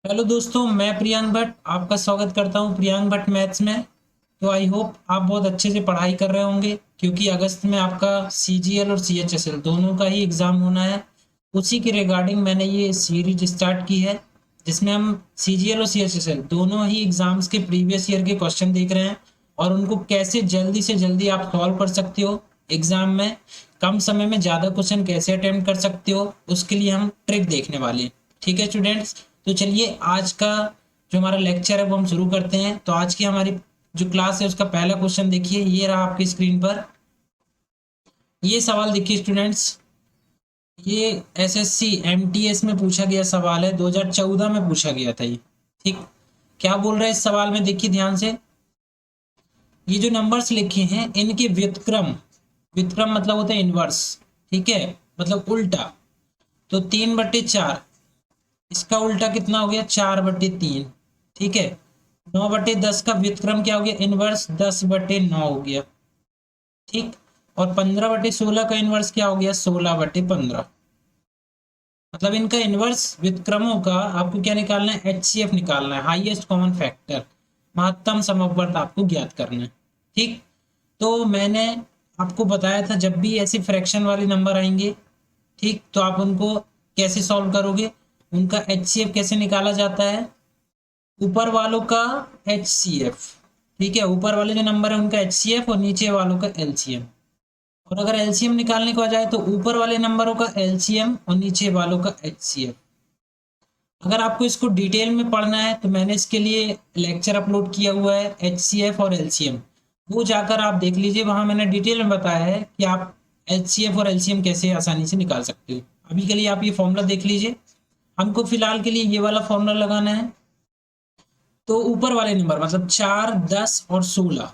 Hello दोस्तों, मैं प्रियांक भट्ट आपका स्वागत करता हूं प्रियांक भट्ट मैथ्स में। तो आई होप आप बहुत अच्छे से पढ़ाई कर रहे होंगे, क्योंकि अगस्त में आपका सीजीएल और सीएचएसएल दोनों का ही एग्ज़ाम होना है। उसी के रिगार्डिंग मैंने ये सीरीज स्टार्ट की है, जिसमें हम सीजीएल और सीएचएसएल दोनों ही एग्ज़ाम्स के प्रीवियस ईयर के क्वेश्चन देख रहे हैं और उनको कैसे जल्दी से जल्दी आप सॉल्व कर सकते हो एग्ज़ाम में। कम समय में ज़्यादा क्वेश्चन कैसे अटेम्प्ट कर सकते हो, उसके लिए हम ट्रिक देखने वाले हैं। ठीक है स्टूडेंट्स, तो चलिए आज का जो हमारा लेक्चर है वो हम शुरू करते हैं। तो आज की हमारी जो क्लास है उसका पहला क्वेश्चन देखिए, ये रहा आपकी स्क्रीन पर। ये सवाल देखिए स्टूडेंट्स, ये एसएससी एमटीएस में पूछा गया सवाल है, 2014 में पूछा गया था ये। ठीक, क्या बोल रहा है इस सवाल में, देखिए ध्यान से। ये जो नंबर्स लिखे हैं इनके व्युत्क्रम, व्युत्क्रम मतलब होता है इनवर्स, ठीक है, मतलब उल्टा। तो 3/4, इसका उल्टा कितना हो गया, 4/3। ठीक है, 9/10 का व्युत्क्रम क्या हो गया, इनवर्स 10/9 हो गया। ठीक, और 15/16 का इनवर्स क्या हो गया, 16/15। मतलब इनका इनवर्स व्युत्क्रमों का आपको क्या निकालना है, एचसीएफ निकालना है, हाईएस्ट कॉमन फैक्टर, महत्तम समवर्त आपको ज्ञात करना है। ठीक, तो मैंने आपको बताया था जब भी ऐसे फ्रैक्शन वाले नंबर आएंगे, ठीक, तो आप उनको कैसे सॉल्व करोगे, उनका एचसीएफ कैसे निकाला जाता है, ऊपर वालों का एचसीएफ। ठीक है, ऊपर वाले जो नंबर है उनका एचसीएफ और नीचे वालों का एलसीएम। और अगर एलसीएम निकालने को आ जाए तो ऊपर वाले नंबरों का एलसीएम और नीचे वालों का एचसीएफ। अगर आपको इसको डिटेल में पढ़ना है तो मैंने इसके लिए लेक्चर अपलोड किया हुआ है, एचसीएफ और एलसीएम। वो जाकर आप देख लीजिए, वहां मैंने डिटेल में बताया है कि आप एचसीएफ और एलसीएम कैसे आसानी से निकाल सकते हो। अभी के लिए आप ये फॉर्मूला देख लीजिए। हमको फिलहाल के लिए ये वाला फॉर्मूला लगाना है। तो ऊपर वाले नंबर मतलब 4, 10 और 16,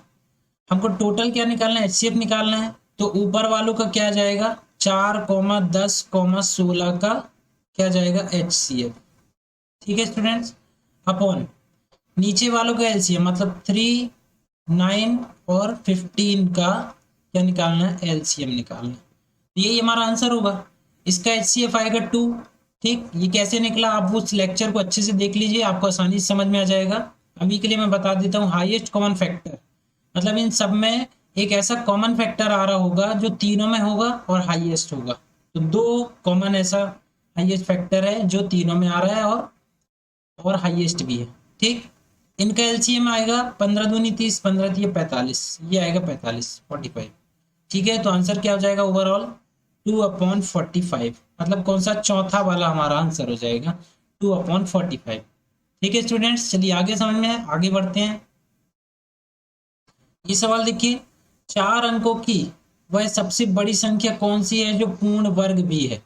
हमको टोटल क्या निकालना है, एचसीएफ निकालना है। तो ऊपर वालों का क्या जाएगा, 4, 10, 16 का क्या जाएगा, एचसीएफ। ठीक है स्टूडेंट्स, अपॉन नीचे वालों का एलसीएम मतलब 3, 9 और 15 का क्या निकालना है, एलसीएम निकालना है। यही हमारा आंसर होगा। इसका एचसीएफ आएगा 2। ठीक, ये कैसे निकला आप उस लेक्चर को अच्छे से देख लीजिए, आपको आसानी से समझ में आ जाएगा। अभी के लिए मैं बता देता हूँ, हाईएस्ट कॉमन फैक्टर मतलब इन सब में एक ऐसा कॉमन फैक्टर आ रहा होगा जो तीनों में होगा और हाईएस्ट होगा। तो दो कॉमन ऐसा हाईएस्ट फैक्टर है जो तीनों में आ रहा है और हाईएस्ट भी है। ठीक, इनका एलसीएम आएगा 15 दूनी 30, 15 दिए 45, ये आएगा 45, 45। ठीक है, तो आंसर क्या हो जाएगा ओवरऑल, 2/45। मतलब कौन सा, चौथा वाला हमारा आंसर हो जाएगा 2/45। ठीक है स्टूडेंट्स, चलिए आगे समझ में है, आगे बढ़ते हैं। ये सवाल देखिए, 4 अंकों की वह सबसे बड़ी संख्या कौन सी है जो पूर्ण वर्ग भी है।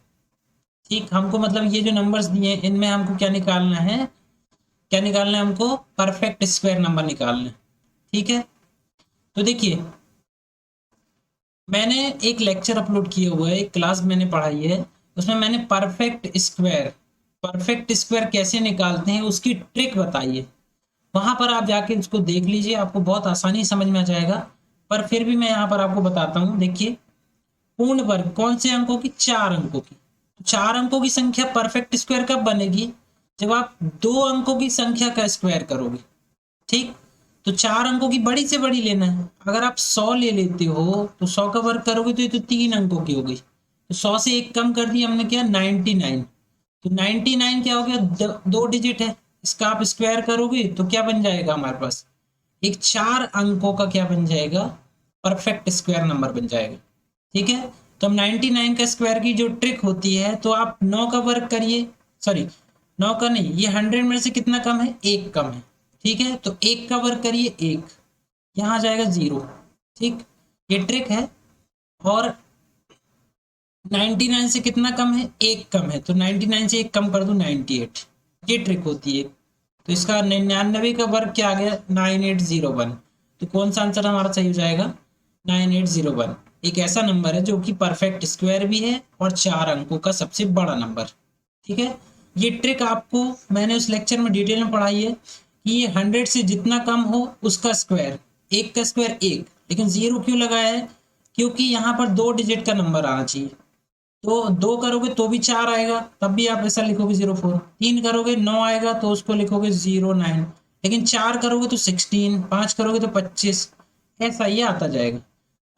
ठीक, हमको मतलब ये जो नंबर्स दिए हैं इनमें हमको क्या निकालना है, क्या निकालना है, हमको परफेक्ट स्क्वायर नंबर निकालना है। ठीक है, तो देखिए मैंने एक लेक्चर अपलोड किया हुआ है, एक क्लास मैंने पढ़ाई है, उसमें मैंने परफेक्ट स्क्वायर कैसे निकालते हैं उसकी ट्रिक बताई है। वहां पर आप जाके उसको देख लीजिए, आपको बहुत आसानी समझ में आ जाएगा। पर फिर भी मैं यहाँ पर आपको बताता हूँ। देखिए, पूर्ण वर्ग कौन से अंकों की, 4 अंकों की। तो 4 अंकों की संख्या परफेक्ट स्क्वायर कब बनेगी, जब आप 2 अंकों की संख्या का स्क्वायर करोगे। ठीक, तो 4 अंकों की बड़ी से बड़ी लेना है। अगर आप 100 ले लेते हो तो 100 का वर्ग करोगे तो ये तो 3 अंकों की हो गई। तो 100 से एक कम कर दिया हमने, क्या, 99। तो 99 क्या हो गया, 2 डिजिट है, इसका आप स्क्वायर करोगे तो क्या बन जाएगा हमारे पास, एक 4 अंकों का क्या बन जाएगा, परफेक्ट स्क्वायर नंबर बन जाएगा। ठीक है, तो हम 99 का स्क्वायर की जो ट्रिक होती है, तो आप 9 का वर्ग करिए, सॉरी 9 का नहीं, ये 100 में से कितना कम है, एक कम है। ठीक है, तो 1 का वर्ग करिए, 1, यहाँ आ जाएगा 0। ठीक, ये ट्रिक है। और 99 से कितना कम है, एक कम है, तो 99 से एक कम कर दूं, 98। ये ट्रिक होती है। तो इसका 99 का वर्ग क्या आ गया, 9801। तो कौन सा आंसर हमारा सही हो जाएगा, 9801। एक ऐसा नंबर है जो कि परफेक्ट स्क्वायर भी है और 4 अंकों का सबसे बड़ा नंबर। ठीक है, ये ट्रिक आपको मैंने उस लेक्चर में डिटेल में पढ़ाई है कि ये 100 से जितना कम हो उसका स्क्वायर, एक का स्क्वायर एक, लेकिन 0 क्यों लगाया है, क्योंकि यहाँ पर 2 डिजिट का नंबर आना चाहिए। तो 2 करोगे तो भी 4 आएगा, तब भी आप ऐसा लिखोगे 04। 3 करोगे 9 आएगा तो उसको लिखोगे 09। लेकिन 4 करोगे तो 16, 5 करोगे तो 25, ऐसा ही आता जाएगा।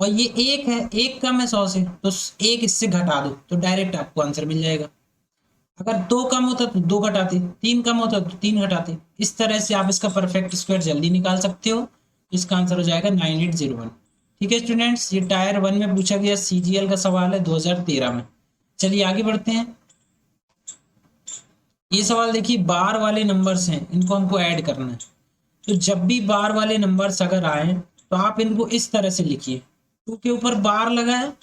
और ये एक है, एक कम है 100 से, तो एक इससे घटा दो तो डायरेक्ट आपको आंसर मिल जाएगा। अगर 2 कम होता तो 2 घटाते, 3 कम होता तो 3 घटाते। इस तरह से आप इसका परफेक्ट स्क्वायर जल्दी निकाल सकते हो। इसका आंसर हो जाएगा 9801। ठीक है स्टूडेंट्स, ये टायर 1 में पूछा गया सीजीएल का सवाल है 2013 में। चलिए आगे बढ़ते हैं। ये सवाल देखिए, बार वाले नंबर्स हैं, इनको हमको ऐड करना है। तो जब भी बार वाले नंबर्स अगर आए तो आप इनको इस तरह से लिखिए। 2 के ऊपर बार लगा है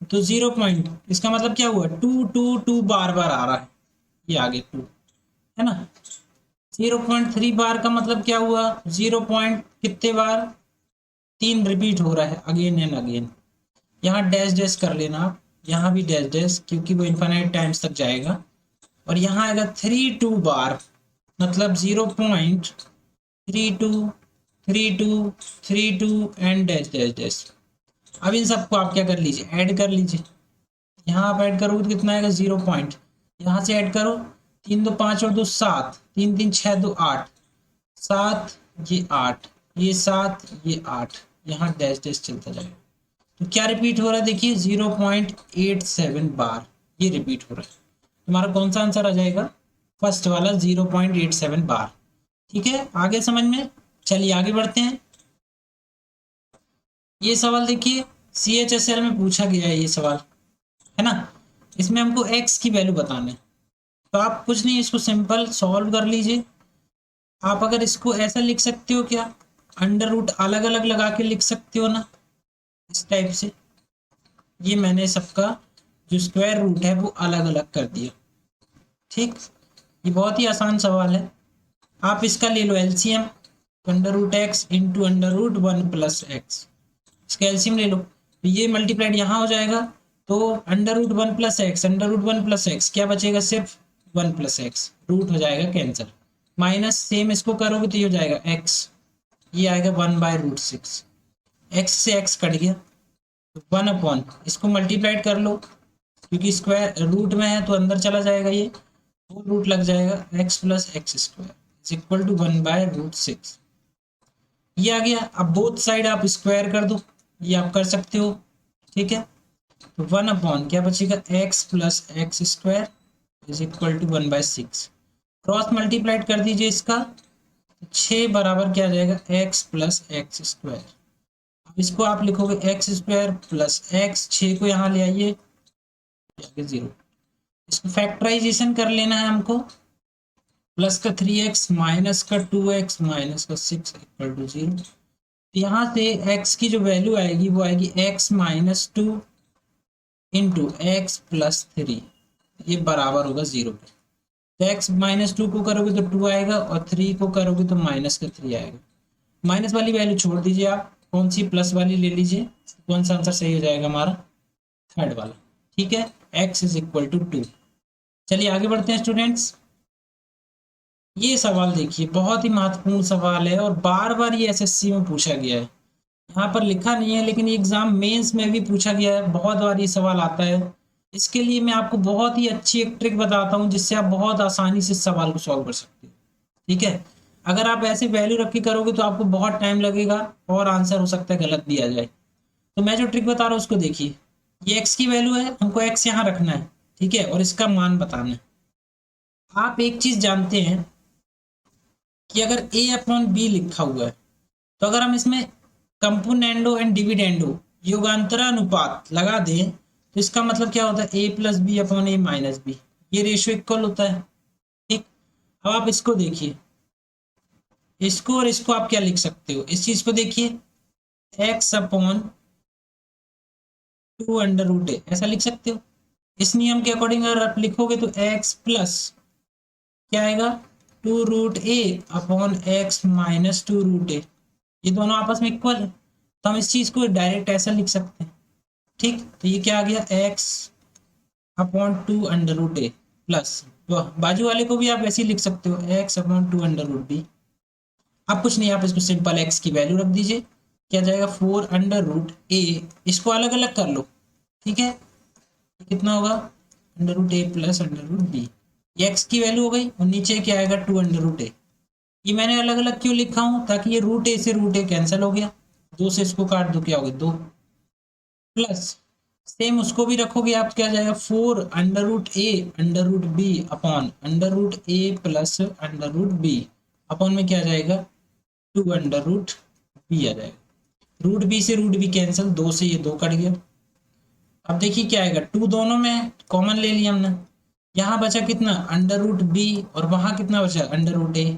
तो 0 पॉइंट, इसका मतलब क्या हुआ, 2 2 2 बार बार आ रहा है, ये आगे 2 है ना। 0.3 बार का मतलब क्या हुआ, 0 पॉइंट कितने बार, 3 रिपीट हो रहा है अगेन एंड अगेन। यहाँ डैश डैश कर लेना आप, यहाँ भी डैश डैश, क्योंकि वो इन्फाइनाइट टाइम्स तक जाएगा। और यहाँ आएगा 3 2 बार, मतलब 0.32 32 32 एंड डैश डैश डैश। अब इन सबको आप क्या कर लीजिए, ऐड कर लीजिए। यहाँ आप ऐड करोगे तो कितना आएगा, 0 पॉइंट, यहाँ से ऐड करो, 3 2 5 और 2 7, 3 3 6 2 8, 7 ये 8, ये 7 ये 8, यहाँ डैश डैश चलता जाएगा। तो क्या रिपीट हो रहा है, देखिए 0.87 बार ये रिपीट हो रहा है। तुम्हारा कौन सा आंसर आ जाएगा, फर्स्ट वाला 0.87 बार। ठीक है, आगे समझ में। चलिए आगे बढ़ते हैं। ये सवाल देखिए, CHSL में पूछा गया है ये सवाल, है ना। इसमें हमको x की वैल्यू बताना है। तो आप कुछ नहीं, इसको सिंपल सॉल्व कर लीजिए। आप अगर इसको ऐसा लिख सकते हो क्या, अंडर रूट अलग अलग लगा के लिख सकते हो ना, इस टाइप से। ये मैंने सबका जो स्क्वायर रूट है वो अलग अलग कर दिया। ठीक, ये बहुत ही आसान सवाल है। आप इसका ले लो LCM, under root X into under root 1 plus X, इसका एलसीएम ले लो। तो ये मल्टीप्लाइड यहाँ हो जाएगा, तो under root 1 plus X, under root 1 plus X, क्या बचेगा, सिर्फ 1 प्लस एक्स, रूट हो जाएगा कैंसिल। माइनस सेम इसको करोगे तो ये हो जाएगा एक्स, ये आएगा 1/√6, एक्स से एक्स कट गया, तो 1 अपॉन, इसको मल्टीप्लाइड कर लो, क्योंकि स्क्वायर रूट में है तो अंदर चला जाएगा, ये वो रूट लग जाएगा, x plus x square is equal to 1/√6। ये आ गया। अब बोथ साइड आप स्क्वायर कर दो, ये आप कर सकते हो। ठीक है, तो 1 अपॉन क्या बचेगा, x plus x square is equal to 1/6। Cross multiplied कर दीजिए इसका, 6 बराबर क्या आ जाएगा, एक्स प्लस एक्स स्क्वायर। अब इसको आप लिखोगे एक्स स्क्वायर प्लस एक्स, 6 को यहाँ ले आइए, 0। इसको फैक्टराइजेशन कर लेना है हमको, प्लस का 3x माइनस का 2x माइनस का 6 इक्वल टू 0। यहाँ से x की जो वैल्यू आएगी वो आएगी x minus 2 into x plus 3, ये बराबर होगा 0 पे। तो x माइनस 2 को करोगे तो 2 आएगा, और 3 को करोगे तो माइनस का 3 आएगा। माइनस वाली वैल्यू छोड़ दीजिए, आप कौन सी प्लस वाली ले लीजिए। कौन सा आंसर सही हो जाएगा हमारा, थर्ड वाला। ठीक है, x इज इक्वल टू 2। चलिए आगे बढ़ते हैं स्टूडेंट्स। ये सवाल देखिए, बहुत ही महत्वपूर्ण सवाल है और बार बार ये एसएससी में पूछा गया है। यहाँ पर लिखा नहीं है, लेकिन एग्जाम मेंस में भी पूछा गया है, बहुत बार ये सवाल आता है। इसके लिए मैं आपको बहुत ही अच्छी एक ट्रिक बताता हूँ, जिससे आप बहुत आसानी से इस सवाल को सॉल्व कर सकते हो। ठीक है, अगर आप ऐसे वैल्यू रख के करोगे तो आपको बहुत टाइम लगेगा और आंसर हो सकता है गलत दिया जाए। तो मैं जो ट्रिक बता रहा हूँ उसको देखिए। ये एक्स की वैल्यू है, हमको एक्स यहाँ रखना है, ठीक है, और इसका मान बताना है। आप एक चीज जानते हैं कि अगर ए अपॉन बी लिखा हुआ है, तो अगर हम इसमें कंपोनेंडो एंड डिविडेंडो योगांतरानुपात लगा दें तो इसका मतलब क्या होता है, ए प्लस बी अपॉन ए माइनस बी, ये रेशियो इक्वल होता है। ठीक, अब आप इसको देखिए, इसको और इसको आप क्या लिख सकते हो, इस चीज को देखिए, एक्स अपॉन 2 अंडर रूट ए, ऐसा लिख सकते हो। इस नियम के अकॉर्डिंग अगर आप लिखोगे तो एक्स प्लस क्या आएगा, 2√a upon x minus 2√a, ये दोनों आपस में इक्वल है, तो हम इस चीज को डायरेक्ट ऐसा लिख सकते हैं। ठीक, तो ये क्या आ गया, x upon 2 under root A plus, बाजू वाले को भी आप ऐसे ही लिख सकते हो, x upon 2 under root b. अब कुछ नहीं, आप इसको सिंपल x की वैल्यू रख दीजिए, क्या जाएगा 4 अंडर रूट ए, इसको अलग अलग कर लो। ठीक है, कितना होगा under root A plus under root B. ये एक्स की वैल्यू हो गई और नीचे क्या आएगा 2 अंडर रूट ए। ये मैंने अलग अलग क्यों लिखा हूं, ताकि ये रूट ए से रूट ए कैंसिल हो गया, 2 से इसको काट दो क्या हो गया 2, प्लस सेम उसको भी रखोगे आप, क्या जाएगा 4 under root A under root B upon under root A plus under root B upon में क्या जाएगा 2 अंडर रूट बी आ जाएगा। रूट बी से रूट बी कैंसिल, 2 से ये 2 कट गया। अब देखिए क्या आएगा 2 दोनों में कॉमन ले लिया हमने, यहाँ बचा कितना अंडर रूट बी और वहां कितना बचा अंडर रूट ए।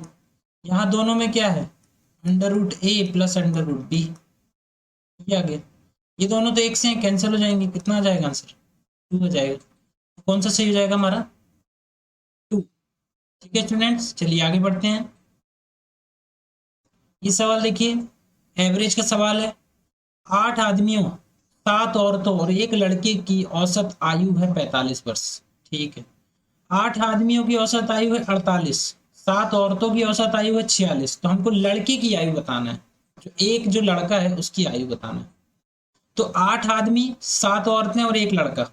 यहाँ दोनों में क्या है under root A plus under root B, ये आ गया। ये दोनों तो एक से कैंसिल हो जाएंगे, कितना आ जाएगा आंसर 2 हो जाएगा। कौन सा सही हो जाएगा हमारा 2। ठीक है स्टूडेंट्स, चलिए आगे बढ़ते हैं। ये सवाल देखिए, एवरेज का सवाल है। 8 आदमियों 7 औरतों और एक लड़के की औसत आयु है 45 वर्ष। ठीक है, 8 आदमियों की औसत आयु है 48, 7 औरतों की औसत आयु है 46। तो हमको लड़के की आयु बताना है, जो एक जो लड़का है उसकी आयु बताना है। तो 8 आदमी 7 औरतें और एक लड़का,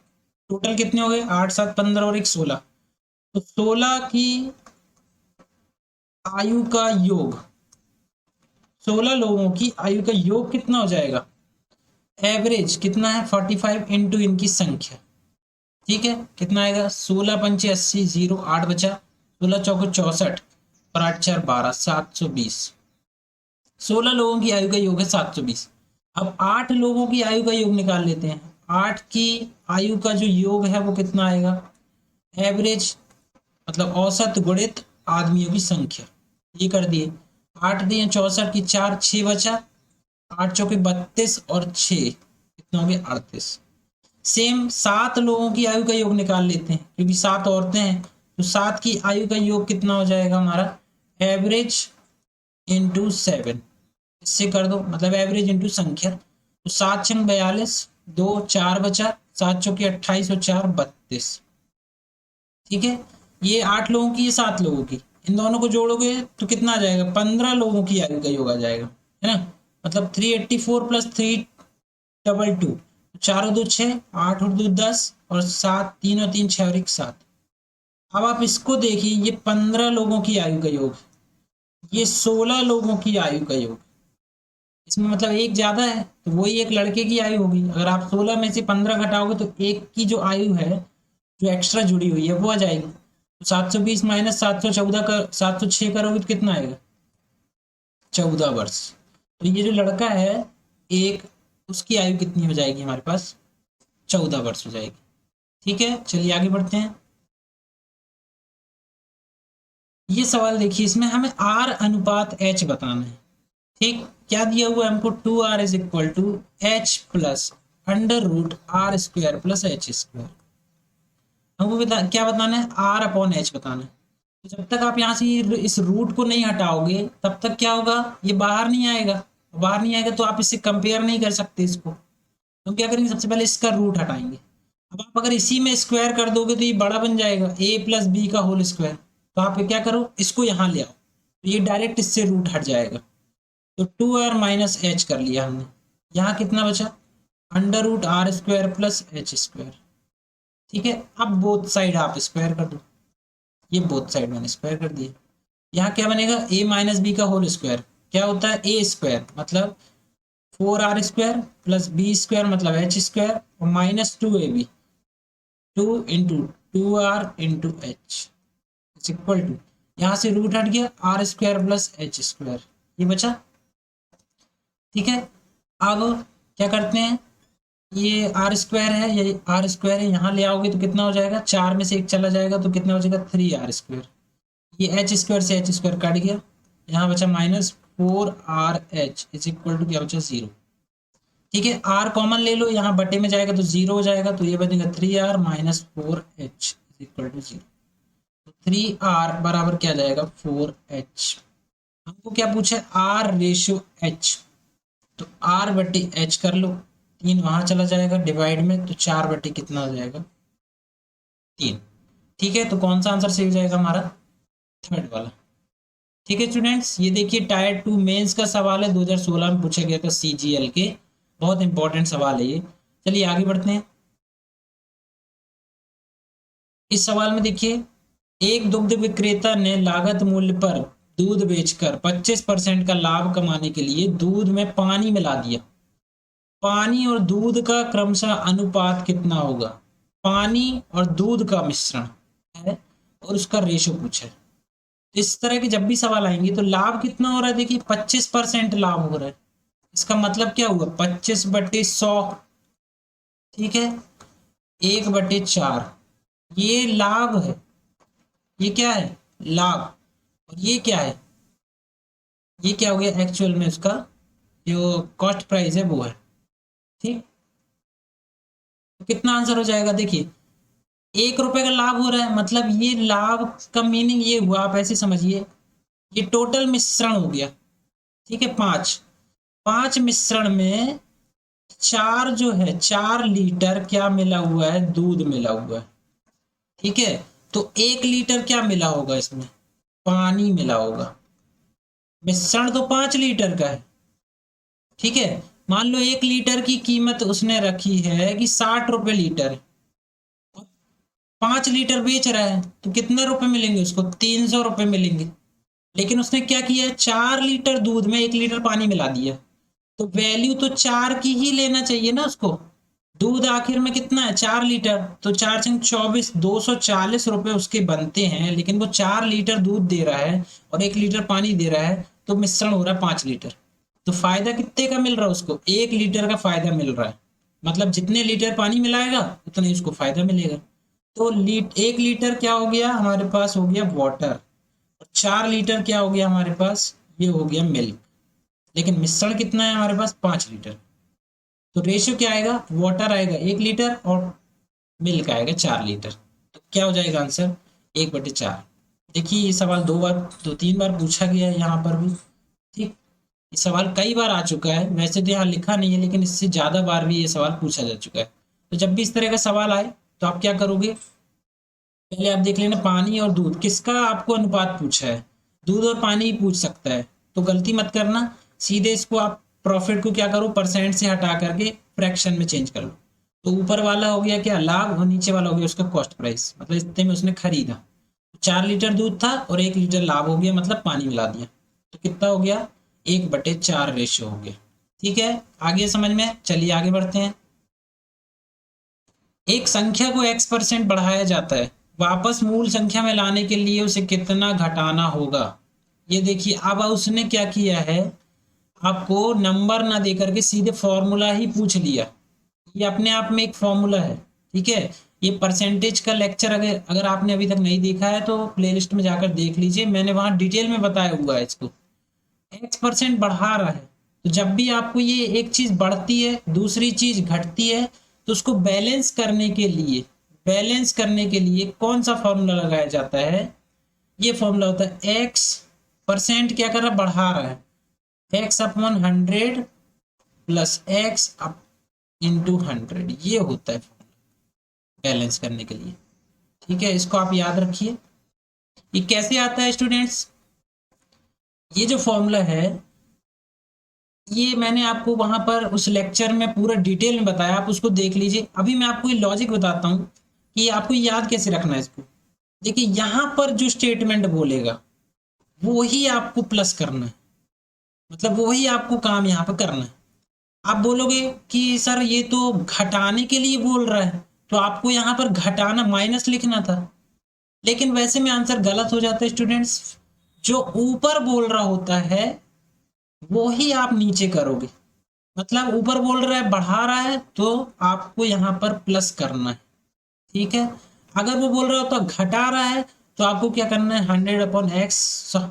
टोटल कितने हो गए 8 7 15 और एक 16। तो 16 की आयु का योग, 16 लोगों की आयु का योग कितना हो जाएगा, एवरेज कितना है 45 इंटू इनकी संख्या। ठीक है, कितना आएगा 16 पंचे 80, 0 8 बचा, 16 चौको 64 और 8 4 12, 720। 16 लोगों की आयु का योग है 720। अब 8 लोगों की आयु का योग निकाल लेते हैं। 8 की आयु का जो योग है वो कितना आएगा, एवरेज मतलब औसत गुणित आदमियों की संख्या, ये कर दिए। 8 दिए 64 की 4, 6 बचा, 8 चौके 32 और 6 कितना हो गया 38। सेम 7 लोगों की आयु का योग निकाल लेते हैं, क्योंकि 7 औरतें हैं तो 7 की आयु का योग कितना हो जाएगा हमारा, एवरेज इंटू 7, इससे कर दो मतलब एवरेज इंटू संख्या। तो 7 छंग 42, 2 4 बचा, 7 चौके 28 और 4 32। ठीक है, ये 8 लोगों की, ये 7 लोगों की, इन दोनों को जोड़ोगे तो कितना आ जाएगा 15 लोगों की आयु का योग आ जाएगा, है ना। मतलब 384 प्लस 322, चार और 2 6, 8 और 2 10 और 7, 3 और 3 6 और 1 7। अब आप इसको देखिए, ये 15 लोगों की आयु का योग, ये 16 लोगों की आयु का योग, इसमें मतलब एक ज्यादा है तो वही एक लड़के की आयु होगी। अगर आप 16 में से 15 घटाओगे तो एक की जो आयु है जो एक्स्ट्रा जुड़ी हुई है वो आ जाएगी। तो 720 माइनस 714 का 706 करोगे तो कितना आएगा 14 वर्ष। तो ये जो लड़का है एक, उसकी आयु कितनी हो जाएगी हमारे पास 14 वर्ष हो जाएगी। ठीक है, चलिए आगे बढ़ते हैं। ये सवाल देखिए, इसमें हमें आर अनुपात एच बताना है। ठीक, क्या दिया हुआ है हमको 2r is equal to h plus under root r square plus h square. हमको क्या बताना है आर अपॉन एच बताना है। तो जब तक आप यहाँ से इस रूट को नहीं हटाओगे तब तक क्या होगा, ये बाहर नहीं आएगा। बाहर नहीं आएगा तो आप इससे कंपेयर नहीं कर सकते इसको। तो क्या करेंगे, सबसे पहले इसका रूट हटाएंगे। अब आप अगर इसी में स्क्वायर कर दोगे तो ये बड़ा बन जाएगा ए प्लस बी का होल स्क्वायर। तो आप क्या करो, इसको यहाँ ले आओ तो ये डायरेक्ट इससे रूट हट जाएगा। तो 2r माइनस एच कर लिया हमने। यहाँ कितना बचा under root r square plus h square. ठीक है, अब बोथ साइड आप स्क्वायर कर दो, ये बोथ साइड मैंने स्क्वायर कर दिया। यहाँ क्या बनेगा ए माइनस बी का होल स्क्वायर, क्या होता है ए स्क्वायर मतलब 4r square plus b square मतलब एच स्क्वायर और minus 2ab, 2 into 2r into h is equal to, यहाँ से रूट हट गया r square plus h square, ये बचा। ठीक है, अब क्या करते हैं, ये आर स्क्वायर है, ये आर स्क्वायर है, यहाँ ले आओगे तो कितना हो जाएगा 4 में से 1 चला जाएगा तो कितना हो जाएगा 3r स्क्वायर। ये एच स्क्वायर से एच स्क्वायर कट गया, यहाँ बचा minus 4rh is equal to क्या बचा 0। ठीक है, आर कॉमन ले लो, यहाँ बटे में जाएगा तो 0 हो जाएगा, तो ये बनेगा 3r minus 4h is equal to 0। तो 3r बराबर क्या जाएगा 4h। हमको क्या पूछा है आर रेशियो एच, तो आर बटे एच कर लो, 3 वहां चला जाएगा डिवाइड में, तो 4 बटे कितना हो जाएगा 3। ठीक है, तो कौन सा आंसर सही हो जाएगा हमारा थर्ड वाला। ठीक है स्टूडेंट्स, ये देखिए टायर 2 मेंस का सवाल है, 2016 में पूछा गया था सीजीएल के, बहुत इंपॉर्टेंट सवाल है ये। चलिए आगे बढ़ते हैं। इस सवाल में देखिए, एक दुग्ध विक्रेता ने लागत मूल्य पर दूध बेचकर 25% का लाभ कमाने के लिए दूध में पानी मिला दिया। पानी और दूध का क्रमशः अनुपात कितना होगा? पानी और दूध का मिश्रण है और उसका रेशो पूछा है। इस तरह के जब भी सवाल आएंगे तो लाभ कितना हो रहा है, देखिए 25% लाभ हो रहा है। इसका मतलब क्या हुआ? 25/100, ठीक है, 1/4, ये लाभ है। ये क्या है? लाभ। और ये क्या है? ये क्या हो गया? एक्चुअल में उसका जो कॉस्ट प्राइस है वो है। ठीक, तो कितना आंसर हो जाएगा? देखिए, 1 रुपए का लाभ हो रहा है, मतलब ये लाभ का मीनिंग ये हुआ, आप ऐसे समझिए, ये टोटल मिश्रण हो गया। ठीक है, 5 5 मिश्रण में 4 जो है, 4 लीटर क्या मिला हुआ है? दूध मिला हुआ है। ठीक है, तो 1 लीटर क्या मिला होगा इसमें? पानी मिला होगा। मिश्रण तो 5 लीटर का है। ठीक है, मान लो 1 लीटर की कीमत उसने रखी है कि 60 रुपए लीटर, 5 लीटर बेच रहा है, तो कितने रुपए मिलेंगे उसको? 300 रुपए मिलेंगे। लेकिन उसने क्या किया है? 4 लीटर दूध में 1 लीटर पानी मिला दिया, तो वैल्यू तो 4 की ही लेना चाहिए ना उसको। दूध आखिर में कितना है? 4 लीटर, तो 4 × 24, 240 रुपए उसके बनते हैं, लेकिन वो 4 लीटर दूध दे रहा है और 1 लीटर पानी दे रहा है, तो मिश्रण हो रहा है 5 लीटर। तो फायदा कितने का मिल रहा है उसको? 1 लीटर का फायदा मिल रहा है। मतलब जितने लीटर पानी मिलाएगा उतना ही उसको फायदा मिलेगा। तो 1 लीटर क्या हो गया हमारे पास? हो गया वाटर। और 4 लीटर क्या हो गया हमारे पास? ये हो गया मिल्क। लेकिन मिश्रण कितना है हमारे पास? 5 लीटर। तो रेशियो क्या आएगा? वाटर आएगा 1 लीटर और मिल्क आएगा 4 लीटर। तो क्या हो जाएगा आंसर? 1/4। देखिए, ये सवाल 2 बार, 2-3 बार पूछा गया है यहाँ पर भी। ठीक, ये सवाल कई बार आ चुका है, वैसे तो यहाँ लिखा नहीं है, लेकिन इससे ज्यादा बार भी ये सवाल पूछा जा चुका है। तो जब भी इस तरह का सवाल आए तो आप क्या करोगे? पहले आप देख लेना, पानी और दूध किसका आपको अनुपात पूछा है? दूध और पानी ही पूछ सकता है, तो गलती मत करना। सीधे इसको आप प्रॉफिट को क्या करो? परसेंट से हटा करके फ्रैक्शन में चेंज कर लो। तो ऊपर वाला हो गया क्या? लाभ। और नीचे वाला हो गया उसका कॉस्ट प्राइस, मतलब इतने में उसने खरीदा। 4 लीटर दूध था और 1 लीटर लाभ हो गया, मतलब पानी मिला दिया। तो कितना हो गया? 1/4 रेशियो हो गया। ठीक है, आगे समझ में? चलिए आगे बढ़ते हैं। एक संख्या को x% बढ़ाया जाता है, वापस मूल संख्या में लाने के लिए उसे कितना घटाना होगा? ये देखिए, अब उसने क्या किया है, आपको नंबर ना दे करके सीधे फॉर्मूला ही पूछ लिया। ये अपने आप में एक फॉर्मूला है। ठीक है, ये परसेंटेज का लेक्चर अगर अगर आपने अभी तक नहीं देखा है तो प्लेलिस्ट में जाकर देख लीजिए, मैंने वहां डिटेल में बताया हुआ है इसको। x% बढ़ा रहा है, तो जब भी आपको ये एक चीज बढ़ती है दूसरी चीज घटती है, तो उसको बैलेंस करने के लिए कौन सा फॉर्मूला लगाया जाता है? ये फॉर्मूला होता है x% क्या कर रहा है? बढ़ा रहा है, x/100 plus x up into 100, ये होता है बैलेंस करने के लिए। ठीक है, इसको आप याद रखिए। ये कैसे आता है स्टूडेंट्स? ये जो फॉर्मूला है, ये मैंने आपको वहां पर उस लेक्चर में पूरा डिटेल में बताया, आप उसको देख लीजिए। अभी मैं आपको ये लॉजिक बताता हूँ कि आपको याद कैसे रखना है इसको। देखिए, यहां पर जो स्टेटमेंट बोलेगा वो ही आपको प्लस करना है, मतलब वही आपको काम यहाँ पर करना है। आप बोलोगे कि सर ये तो घटाने के लिए बोल रहा है, तो आपको यहाँ पर घटाना माइनस लिखना था, लेकिन वैसे में आंसर गलत हो जाता है स्टूडेंट्स। जो ऊपर बोल रहा होता है वो ही आप नीचे करोगे। मतलब ऊपर बोल रहा है, बढ़ा रहा है, तो आपको यहाँ पर प्लस करना है। ठीक है, अगर वो बोल रहा होता घटा रहा है, तो आपको क्या करना है? 100/x,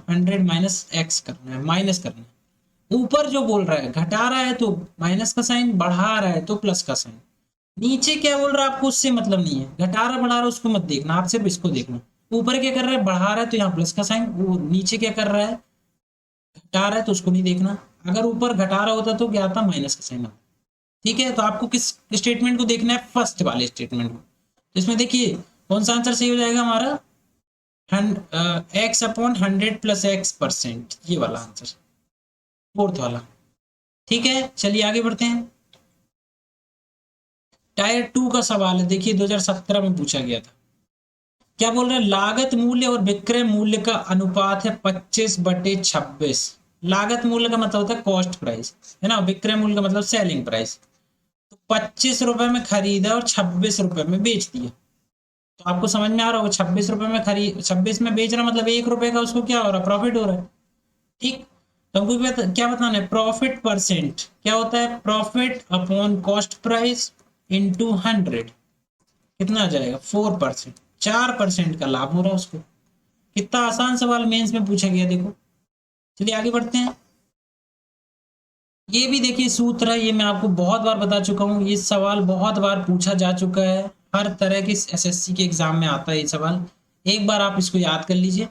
100 - x करना है, माइनस करना है। ऊपर जो बोल रहा है घटा रहा है तो माइनस का साइन, बढ़ा रहा है तो प्लस का साइन। नीचे क्या बोल रहा है आपको उससे मतलब नहीं है, घटा रहा बढ़ा रहा उसको मत देखना, आप सिर्फ इसको देखना। ऊपर क्या कर रहा है? बढ़ा रहा है तो यहाँ प्लस का साइन, वो नीचे क्या कर रहा है? घटा रहा है, तो उसको नहीं देखना। अगर ऊपर घटा रहा होता तो क्या आता? माइनस का साइन आता। ठीक है, तो आपको किस स्टेटमेंट को देखना है? फर्स्ट वाले स्टेटमेंट को। तो इसमें देखिए कौन सा आंसर सही हो जाएगा हमारा? x/100 प्लस x%, ये वाला आंसर, फोर्थ वाला। ठीक है, चलिए आगे बढ़ते हैं। टायर 2 का सवाल है, देखिए 2017 में पूछा गया था। क्या बोल रहा है, लागत मूल्य और विक्रय मूल्य का अनुपात है 25/26। लागत मूल्य का मतलब होता है कॉस्ट प्राइस, है ना, विक्रय मूल्य का मतलब सेलिंग प्राइस। तो 25 रुपए में खरीदा और 26 रुपए में बेच दिया। तो आपको समझ में आ रहा होगा, 26 रुपए में खरीद, 26 में बेच रहा, मतलब 1 रुपए का उसको क्या हो रहा है, प्रॉफिट हो रहा है। ठीक। तो हमको क्या बताना है, प्रॉफिट परसेंट क्या होता है, profit upon cost price into 100, कितना आ जाएगा 4%। 4% का लाभ हो रहा है उसको। कितना आसान सवाल मेंस में पूछा गया, देखो। चलिए आगे बढ़ते हैं। ये भी देखिए सूत्र है, ये मैं आपको बहुत बार बता चुका हूँ, ये सवाल बहुत बार पूछा जा चुका है, हर तरह के एसएससी के एग्जाम में आता है ये सवाल। एक बार आप इसको याद कर लीजिए।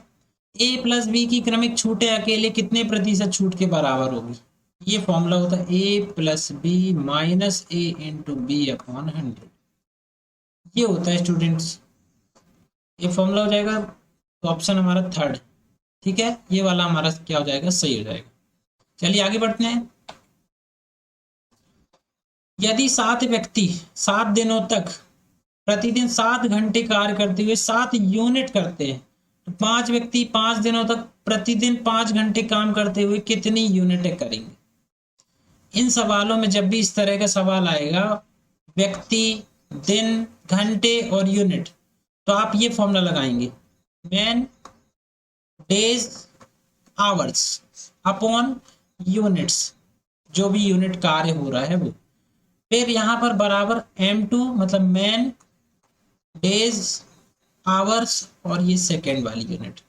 ए प्लस बी की क्रमिक छूटें अकेले कितने प्रतिशत छूट के बराबर होगी। ये फॉर्मूला होता है ए प्लस बी माइनस ए इंटू बी अपॉन 100। ये होता है स्टूडेंट्स, ये फॉर्मूला हो जाएगा। तो ऑप्शन हमारा थर्ड, ठीक है, ये वाला हमारा क्या हो जाएगा, सही हो जाएगा। चलिए आगे बढ़ते हैं। यदि 7 व्यक्ति 7 दिनों तक प्रतिदिन 7 घंटे कार्य करते हुए 7 यूनिट करते हैं, तो 5 व्यक्ति 5 दिनों तक प्रतिदिन 5 घंटे काम करते हुए कितनी यूनिटें करेंगे। इन सवालों में जब भी इस तरह का सवाल आएगा, व्यक्ति, दिन, घंटे और यूनिट, तो आप ये फॉर्मूला लगाएंगे, man days hours upon units, जो भी यूनिट कार्य हो रहा है वो। फिर यहाँ पर बराबर M2 मतलब मैन डेज आवर्स और ये सेकेंड वाली यूनिट।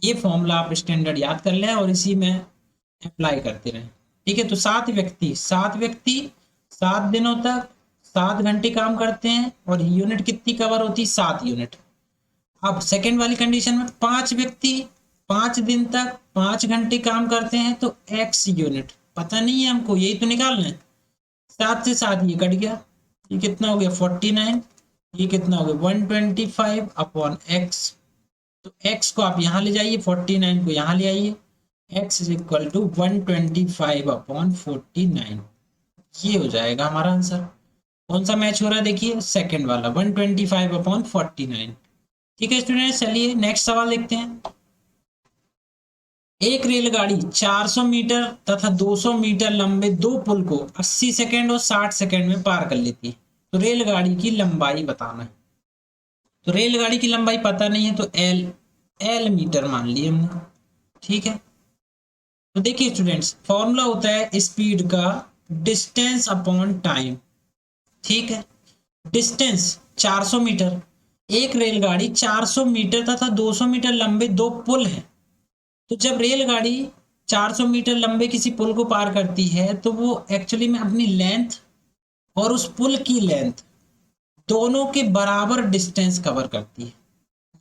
ये फॉर्मूला आप स्टैंडर्ड याद कर लें और इसी में अप्लाई करते रहें। ठीक है, तो 7 व्यक्ति 7 दिनों तक 7 घंटे काम करते हैं और यूनिट कितनी कवर होती है, 7 यूनिट। अब सेकेंड वाली कंडीशन में 5 व्यक्ति 5 दिन तक 5 घंटे काम करते हैं, तो एक्स यूनिट पता नहीं है हमको, यही तो निकालना है। 7 से 7 ये कट गया, ये कितना हो गया 49, ये कितना हो गया 125 अपॉन एक्स। तो x को आप यहाँ ले जाइए, 49 को यहाँ ले आइए, x is equal to 125 upon 49। ये हो जाएगा हमारा आंसर। कौन सा मैच हो रहा है, देखिए सेकंड वाला 125 अपॉन 49। ठीक है स्टूडेंट, चलिए नेक्स्ट सवाल देखते हैं। एक रेलगाड़ी 400 मीटर तथा 200 मीटर लंबे दो पुल को 80 सेकंड और 60 सेकंड में पार कर लेती है, तो रेलगाड़ी की लंबाई बताना है। तो रेलगाड़ी की लंबाई पता नहीं है, तो एल मीटर मान लिए हमने। ठीक है, तो देखिए स्टूडेंट्स, फॉर्मूला होता है स्पीड का डिस्टेंस अपॉन टाइम। ठीक है, डिस्टेंस 400 मीटर, एक रेलगाड़ी 400 मीटर तथा 200 मीटर लंबे दो पुल हैं। तो जब रेलगाड़ी 400 मीटर लंबे किसी पुल को पार करती है, तो वो एक्चुअली में अपनी लेंथ और उस पुल की लेंथ दोनों के बराबर डिस्टेंस कवर करती है।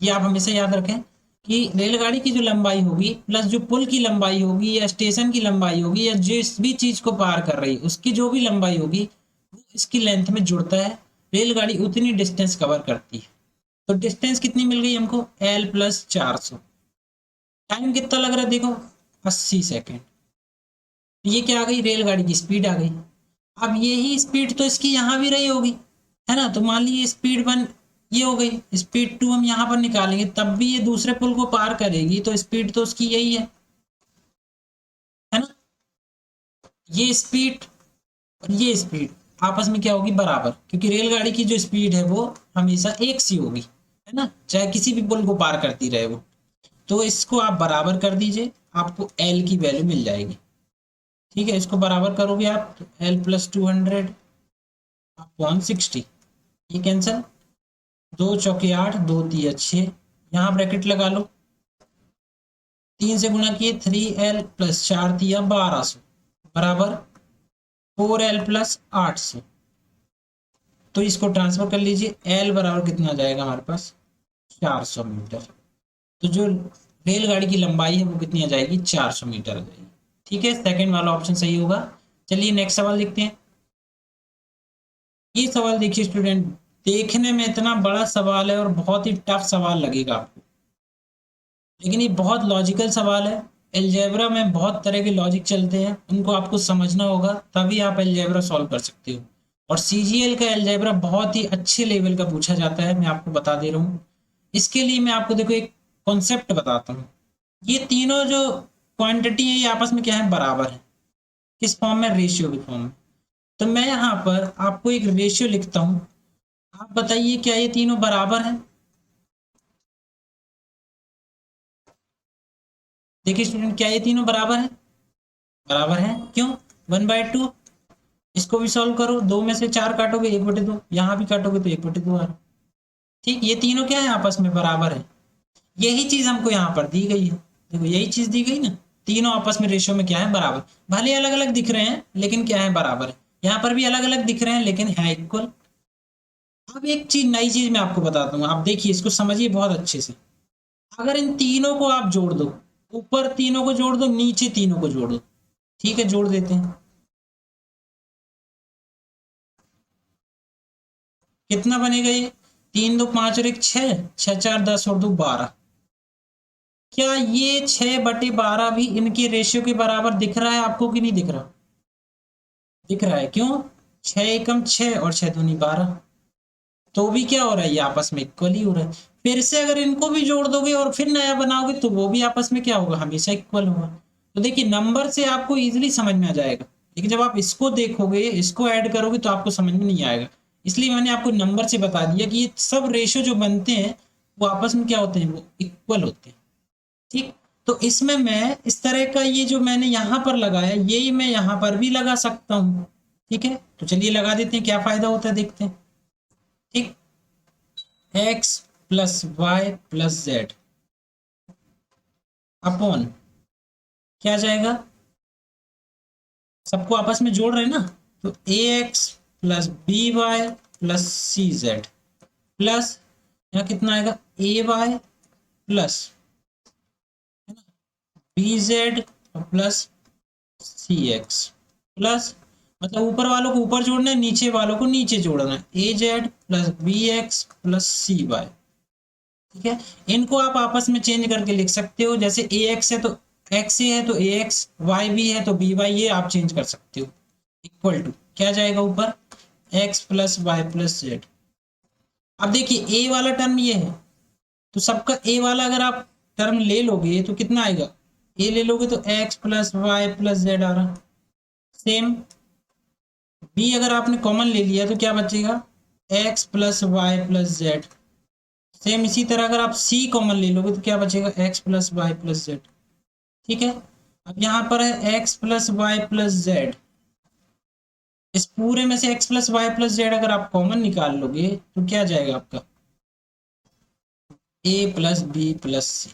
ये आप हमेशा याद रखें कि रेलगाड़ी की जो लंबाई होगी प्लस जो पुल की लंबाई होगी या स्टेशन की लंबाई होगी या जिस भी चीज को पार कर रही है उसकी जो भी लंबाई होगी वो इसकी लेंथ में जुड़ता है, रेलगाड़ी उतनी डिस्टेंस कवर करती है। तो डिस्टेंस कितनी मिल गई हमको, L प्लस 400। टाइम कितना लग रहा है, देखो 80 सेकेंड। ये क्या आ गई, रेलगाड़ी की स्पीड आ गई। अब यही स्पीड तो इसकी यहाँ भी रही होगी, है ना। तो मान लीजिए स्पीड 1 ये हो गई, स्पीड 2 हम यहाँ पर निकालेंगे, तब भी ये दूसरे पुल को पार करेगी, तो स्पीड तो उसकी यही है ना। ये स्पीड और ये स्पीड आपस में क्या होगी, बराबर, क्योंकि रेलगाड़ी की जो स्पीड है वो हमेशा एक सी होगी, है ना, चाहे किसी भी पुल को पार करती रहे वो। तो इसको आप बराबर कर दीजिए, आपको एल की वैल्यू मिल जाएगी। ठीक है, इसको बराबर करोगे आप, तो एल प्लस 200 अपॉन 60, ये कैंसिल, 2 चौके 8, 2 तिया 6, यहाँ ब्रैकेट लगा लो, 3 से गुणा किए 3L प्लस 4 तिया 1200 बराबर 4L प्लस 800। तो इसको ट्रांसफर कर लीजिए, L बराबर कितना आ जाएगा हमारे पास 400 मीटर। तो जो रेलगाड़ी की लंबाई है वो कितनी आ जाएगी, 400 मीटर आ जाएगी। ठीक है, सेकंड वाला ऑप्शन सही होगा। चलिए नेक्स्ट सवाल देखते हैं। ये सवाल देखिए स्टूडेंट, देखने में इतना बड़ा सवाल है और बहुत ही टफ सवाल लगेगा आपको, लेकिन ये बहुत लॉजिकल सवाल है। अलजेब्रा में बहुत तरह के लॉजिक चलते हैं, उनको आपको समझना होगा, तभी आप अलजेब्रा सॉल्व कर सकते हो। और सीजीएल का अलजेब्रा बहुत ही अच्छे लेवल का पूछा जाता है, मैं आपको बता दे रहा हूँ। इसके लिए मैं आपको देखो एक कॉन्सेप्ट बताता हूँ। ये तीनों जो क्वांटिटी है ये आपस में क्या है, बराबर है। किस फॉर्म में, रेशियो के फॉर्म में। तो मैं यहाँ पर आपको एक रेशियो लिखता हूँ, आप बताइए क्या ये तीनों बराबर हैं। देखिए स्टूडेंट, क्या ये तीनों बराबर हैं? बराबर हैं। क्यों? 1/2। इसको भी सॉल्व करो, 2 में से 4 काटोगे 1/2, यहाँ भी काटोगे तो 1/2 आ रहा। ठीक, ये तीनों क्या है, आपस में बराबर है। यही चीज हमको यहाँ पर दी गई है। देखो यही चीज दी गई ना, तीनों आपस में रेशियो में क्या है, बराबर। भले अलग अलग दिख रहे हैं लेकिन क्या है, बराबर है। यहाँ पर भी अलग अलग दिख रहे हैं लेकिन है इक्वल। अब एक चीज, नई चीज मैं आपको बताता हूँ, आप देखिए इसको समझिए बहुत अच्छे से। अगर इन तीनों को आप जोड़ दो, ऊपर तीनों को जोड़ दो, नीचे तीनों को जोड़ दो। ठीक है, जोड़ देते हैं। कितना बनेगा ये? 3 2 5 और 1 6, 6 4 10 और 2 12। क्या ये 6/12 भी इनके रेशियो के बराबर दिख रहा है आपको कि नहीं दिख रहा? दिख रहा है। क्यों? 6 एकम 6 और 6 दूनी 12। तो भी क्या हो रहा है, ये आपस में इक्वल ही हो रहा है। फिर से अगर इनको भी जोड़ दोगे और फिर नया बनाओगे तो वो भी आपस में क्या होगा, हमेशा इक्वल होगा। तो देखिए नंबर से आपको इजीली समझ में आ जाएगा, लेकिन जब आप इसको देखोगे, इसको ऐड करोगे तो आपको समझ में नहीं आएगा। इसलिए मैंने आपको नंबर से बता दिया कि ये सब रेशियो जो बनते हैं वो आपस में क्या होते हैं, वो इक्वल होते हैं। ठीक। तो इसमें मैं इस तरह का ये जो मैंने यहाँ पर लगाया, यही मैं यहाँ पर भी लगा सकता हूँ। ठीक है, तो चलिए लगा देते हैं, क्या फायदा होता है देखते हैं। ठीक, x plus Y plus z upon क्या जाएगा, सबको आपस में जोड़ रहे हैं ना, तो A X plus B Y plus C Z plus यहाँ कितना आएगा, A Y plus B Z plus C X plus, मतलब ऊपर वालों को ऊपर जोड़ना है, नीचे वालों को नीचे जोड़ना है, A Z plus B X plus C Y. ठीक है, इनको आप आपस में चेंज करके लिख सकते हो, जैसे ए एक्स है तो एक्स ए है तो ए एक्स, वाई बी है तो बी वाई, ये आप चेंज कर सकते हो। इक्वल टू क्या जाएगा ऊपर, x plus Y plus z. अब देखिए ए वाला टर्म ये है, तो सबका ए वाला अगर आप टर्म ले लोगे तो कितना आएगा, ए ले लोगे तो X plus Y plus Z आ रहा। सेम बी अगर आपने कॉमन ले लिया तो क्या बचेगा, x plus Y plus z. Same इसी तरह अगर आप सी कॉमन ले लोगे तो क्या बचेगा, x plus Y plus z. ठीक है, अब यहाँ पर है x plus Y plus z, इस पूरे में से x plus Y plus z अगर आप कॉमन निकाल लोगे तो क्या जाएगा आपका, A plus B plus C.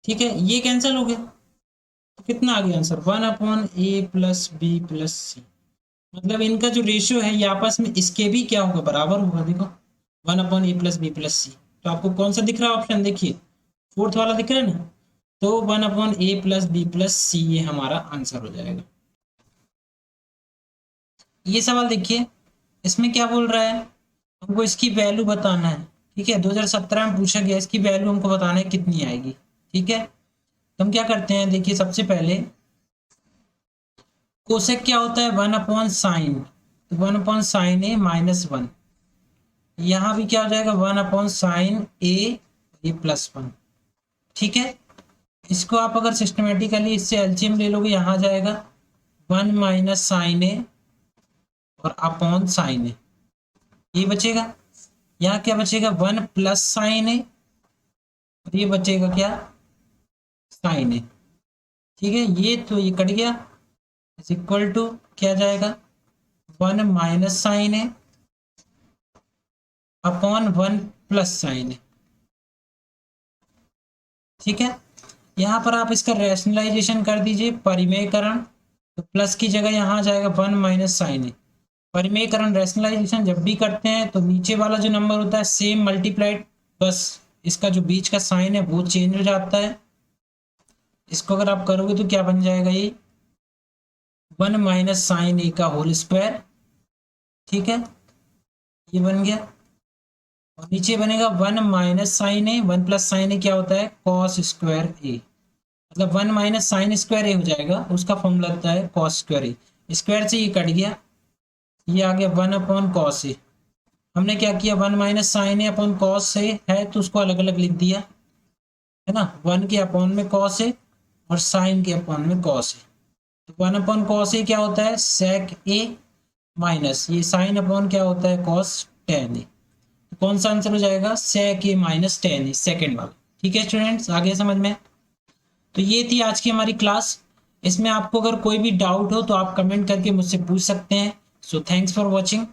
ठीक है, ये कैंसिल हो गया तो कितना आ गया आंसर, 1/a+b+c। मतलब इनका जो रेशियो है ये आपस में इसके भी क्या होगा, बराबर होगा। देखो 1/a+b+c, तो आपको कौन सा दिख रहा है ऑप्शन, देखिए फोर्थ वाला दिख रहा है ना, तो 1/a+b+c ये हमारा आंसर हो जाएगा। ये सवाल देखिए, इसमें क्या बोल रहा है, हमको इसकी वैल्यू बताना है। ठीक है, 2017 में पूछा गया, इसकी वैल्यू हमको बताना है कितनी आएगी। ठीक है, तो हम क्या करते हैं, देखिए सबसे पहले कोसेक क्या होता है, 1/sin, तो 1/sin a-1। यहाँ भी क्या हो जाएगा, 1/sin a+1। ठीक है, इसको आप अगर सिस्टमेटिकली इससे एलसीएम ले लोगे, यहाँ जाएगा 1 - sin a और अपॉन sin a, ये बचेगा। यहाँ क्या बचेगा, 1 + sin a और ये बचेगा क्या, sin a। ठीक है, ये तो ये कट गया, इज इक्वल टू क्या जाएगा, 1 - sin a upon 1 + sin a। ठीक है, यहाँ पर आप इसका रैशनलाइजेशन कर दीजिए, परिमेयकरण, तो प्लस की जगह यहाँ आ जाएगा 1 - sin a। परिमेयकरण रैशनलाइजेशन जब भी करते हैं तो नीचे वाला जो नंबर होता है सेम मल्टीप्लाइड, बस इसका जो बीच का साइन है वो चेंज हो जाता है। इसको अगर आप करोगे तो क्या बन जाएगा, ये 1 - sin a का होल स्क्वायर। ठीक है, ये बन गया, और नीचे बनेगा 1 - sin a, 1 + sin a क्या होता है, cos स्क्वायर a। मतलब 1 - sin स्क्वायर a हो जाएगा, उसका फॉर्मूला होता है cos स्क्वायर a। स्क्वायर से ये कट गया, ये आ गया 1/cos a। हमने क्या किया, 1 minus sign A upon cos A है तो उसको अलग अलग लिख दिया, है ना। 1 के अपॉन में कॉस ए और साइन के अपॉन में कॉस ए। तो 1 अपॉन कॉस ए क्या होता है, सेक ए, माइनस ये साइन अपॉन क्या होता है, कॉस टेन ए। तो कौन सा आंसर हो जाएगा, सेक ए माइनस टेन ए, सेकेंड वाला। ठीक है स्टूडेंट्स, आगे समझ में। तो ये थी आज की हमारी क्लास। इसमें आपको अगर कोई भी डाउट हो तो आप कमेंट करके मुझसे पूछ सकते हैं। So thanks for watching.